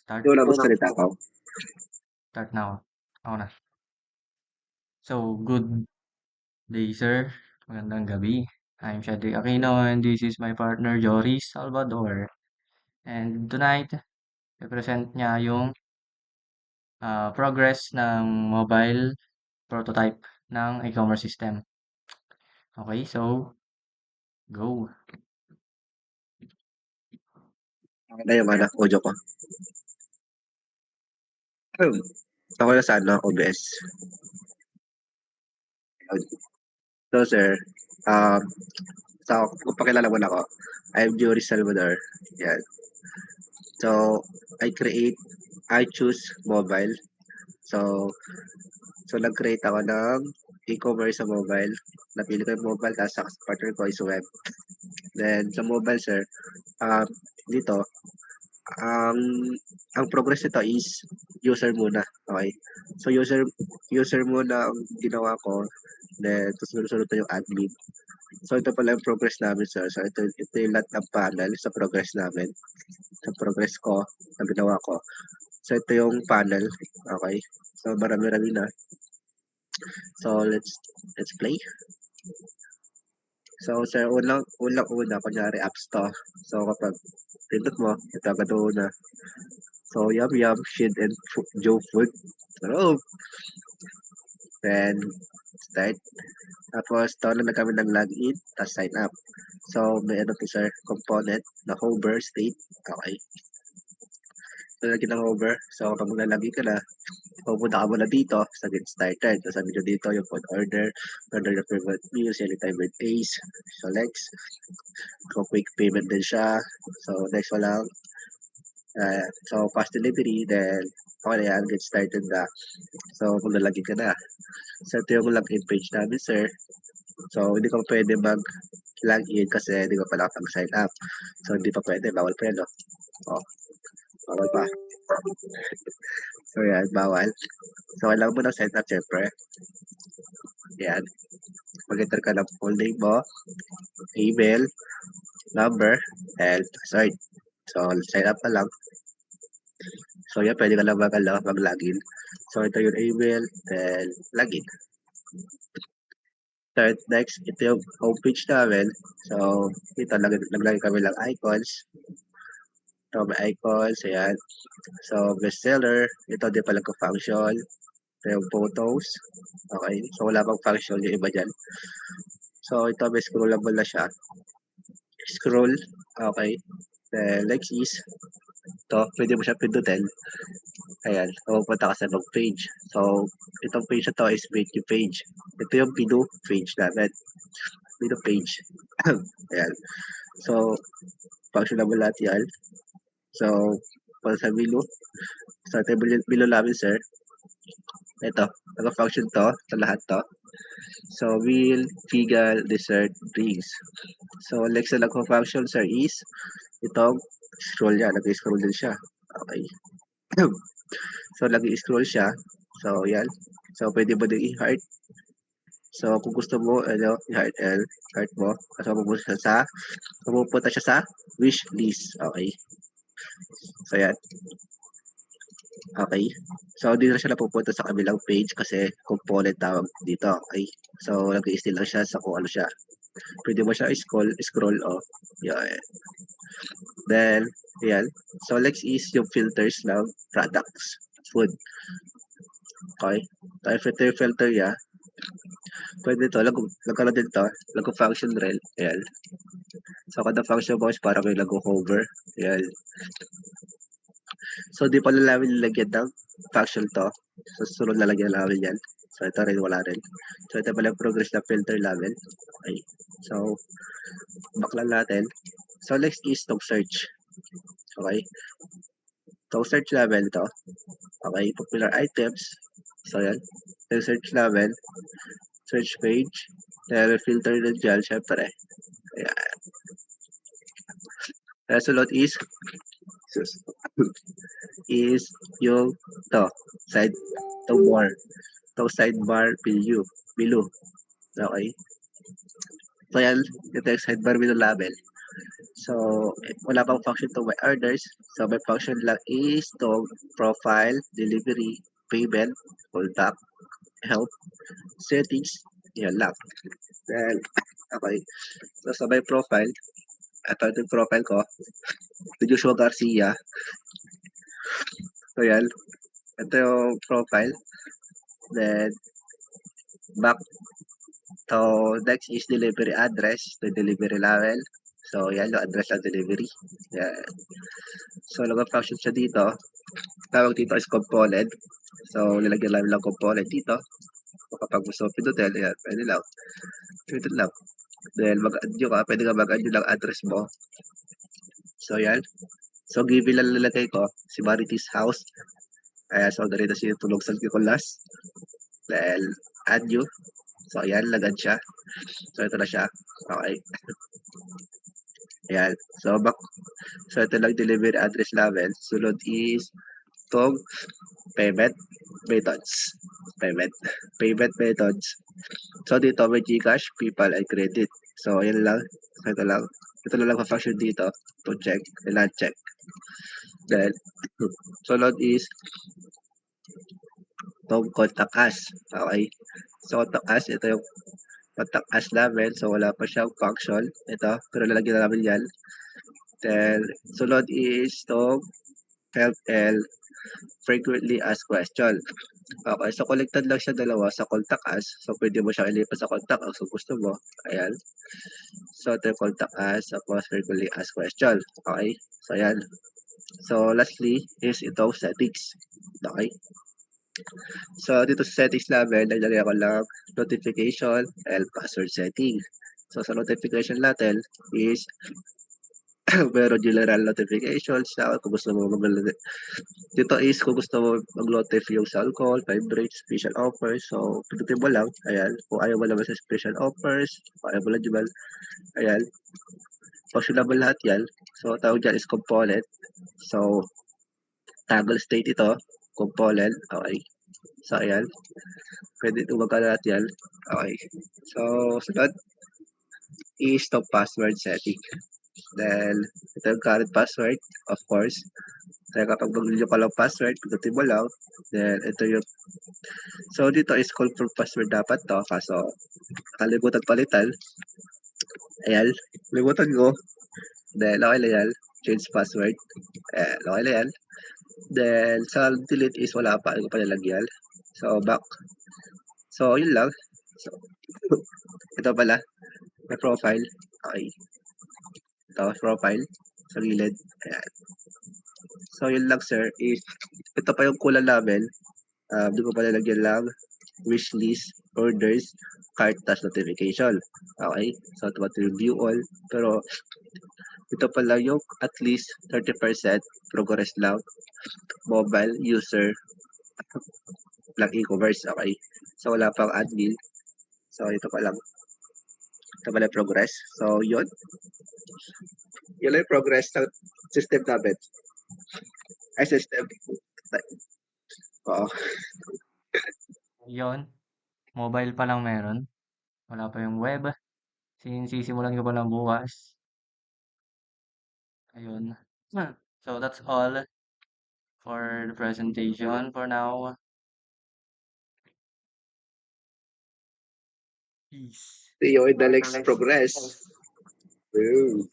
Start? Ikaw na magsalita ako. Start na ako. Ako na. So, good day, sir. Magandang gabi. I'm Shadrick Aquino and this is my partner, Joris Salvador. And tonight, represent niya yung progress ng mobile prototype ng e-commerce system. Okay, so, go. Ano yung audio ko? Ako na sa OBS. So, sir, um, kung pakilala mo na ako, I'm Joris Salvador. Yan. So, I choose mobile. So, nag-create ako ng e-commerce sa mobile. Napili ko yung mobile, tapos sa partner ko is web. Then, sa mobile, sir, dito, ang ang progress nito is user muna. Okay. So, user muna ang ginawa ko. Then, tapos sunod-sunod na yung admin. So, ito pala yung progress namin, sir. So, ito yung lahat ng panel sa progress namin. Sa progress ko, na ginawa ko. So, ito yung panel. Okay. So, marami-rami na. So, let's play. So, sir, unang-una, kunyari, apps to. So, kapag pindot mo, ito agad una. So, yum, shit, and Joe food. Hello. Then, start. Tapos, download na kami ng login, tapos sign up. So, may ano to, sir, component na hover state. Okay. So, lagyan ng hover. So, kapag maglalagay ka na, pupunta ka muna dito sa get started. So, sabi nyo dito yung food order your favorite meals, anytime with Ace. So, next. So, quick payment din siya. So, next mo lang. So, fast delivery, then, okay na yan, get started na. So, maglalagay ka na. So, ito yung login page namin, sir. So, hindi ka pwede mag-login kasi hindi ka pa nakapag-sign up. So, hindi pa pwede. Bawal pa yan, no? Oh, bawal pa. So, yan, bawal. So, kailangan mo ng sign up, syempre. Yan. Mag-enter ka ng full name mo, email, number, and password. So, sign up ka lang. So, yan, pwede ka lang mag-login. So, ito yung email, then login. Third, next, ito yung homepage namin. So, dito, naglagay kami lang icons. Ito, may icons, ayan. So, bestseller, ito din pala ko function. Ito yung photos. Okay, so wala pang function yung iba dyan. So, ito, may scrollable na siya. Scroll, okay. Then, next is, ito, pwede mo siya pindutin. Ayan, so, pupunta ka sa ibang page. So, itong page na to is menu page. Ito yung pinu page namin. Pinu page. Ayan. So, functionable lahat yan. So, para sa below, sa table below namin, sir, ito, naka-function to, sa lahat to. So, meal, vegan, dessert, drinks. So, next na nagko-function, sir, is itong scroll niya. Nag-scroll din siya. Okay. So, nag-scroll siya. So, yan. So, pwede mo din i-heart. So, kung gusto mo, i-heart heart mo. Kasi pupunta siya sa wish list. Okay. So, yan. Okay. So, hindi na siya napupunta sa kabilang page kasi component tawag dito. Okay. So, nag-i-stay lang siya sa kung ano siya. Pwede mo siya scroll off. Yan. Then, yan. So, next is yung filters ng products. Food. Okay. So, if ito yung filter niya, pwede ito. Nagkaroon din ito. Nag-function rin. Yan. So, kada function box, parang may nag-hover. Yan. So, di pala namin nilagyan ng function to. So, sunod lalagyan namin yan. So, ito rin, wala rin. So, ito pala yung progress na filter namin. Okay. So, baklan natin. So, next is tong search. Okay. So, search namin ito. Okay. Popular items. So, yan. Yung search namin. Search page. Then, filter din dyan, syempre. Ayan. Sunod is yung side to more. Sidebar below. Okay. So, yan. Ito yung sidebar below label. So, wala pang function to my orders. So, my function lang is to profile, delivery, payment, contact, help, settings, yan lang. Then, okay. So, sa my profile, ito yung profile ko, the Joshua Garcia. So, yan. Ito yung profile. Then, back to next is delivery address, the delivery level. So, yan yung address ng delivery. Yan. So, nag-function siya dito. Tawag dito is component. So, nilagyan namin lang component dito. So, kapag gusto mo pinutin, yan, pwede lang. Pinutin lang. Then, mag-add nyo ka. Pwede ka mag-add nyo lang address mo. So, yan. So, given lang nilagay ko, si Marites House. So, dali na siya tulog sa Kikulas. Then, add you. So, ayan, lagad siya. So, ito na siya. Okay. Ayan. So, back. So, ito lang delivery address level. Sunod is tog payment methods. Payment. Payment methods. So, dito may Gcash, PayPal, and credit. So, ayan lang. So, ito lang. Ito na lang pa-function dito to check and check. Then, sunod is tog contact us. Okay. So, contact us, ito yung contact us namin. So, wala pa siyang function. Ito, pero lalagyan na namin yan. Then, sunod is tog help and frequently asked question. Okay, so connected lang siya dalawa sa contact us. So, pwede mo siyang ilipat sa contact us kung gusto mo. Ayan. So, ito yung contact us tapos frequently asked question. Okay. So, ayan. So, lastly is ito settings. Okay. So, dito sa settings namin, naglalagay ako lang notification and password setting. So, sa notification natin is meron general notifications na kung gusto mo dito is kung gusto mo mag-notify yung sa alcohol, vibrate, special offers. So, pindutin mo lang. Ayan. Kung ayaw mo naman sa special offers, kung ayaw mo lang dyan, ayan. Functionable lahat yan. So, tawag dyan is component. So, toggle state ito. Component. Okay. So, ayan. Pwede ito magkalat yan. Okay. So, sunod is to password setting. Then, ito yung current password, of course. Kaya kapag mag-renew ka lang password, pindutin mo lang. Then, ito yung so, dito is confirm password dapat to. Kaso, kalimutan palitan. Ayan, limutan ko. Then, okay na yan. Change password. Ayan, okay na yan. Then, sa delete is wala pa. Hindi ko pa nalagyan. So, back. So, yun lang. So, ito pala. May profile. Okay. Ito, profile. Sa gilid. Ayan. So, yun lang, sir. Is, ito pa yung kulang namin. Hindi ko pa nalagyan lang. Wish list, orders, cart, task notification. Okay? So, ito review all. Pero, ito pala yung at least 30% progress lang mobile user lang e-commerce. Okay. So, wala pang admin. So, ito pa lang. Ito pala progress. So, yun. Yun lang yung progress ng system namin. Ay, system. Oo. Yun, mobile pa lang meron. Wala pa yung web. Sisimulan ko pa lang bukas. Ayun. So that's all for the presentation for now. Peace. See you in the next progress. Boom.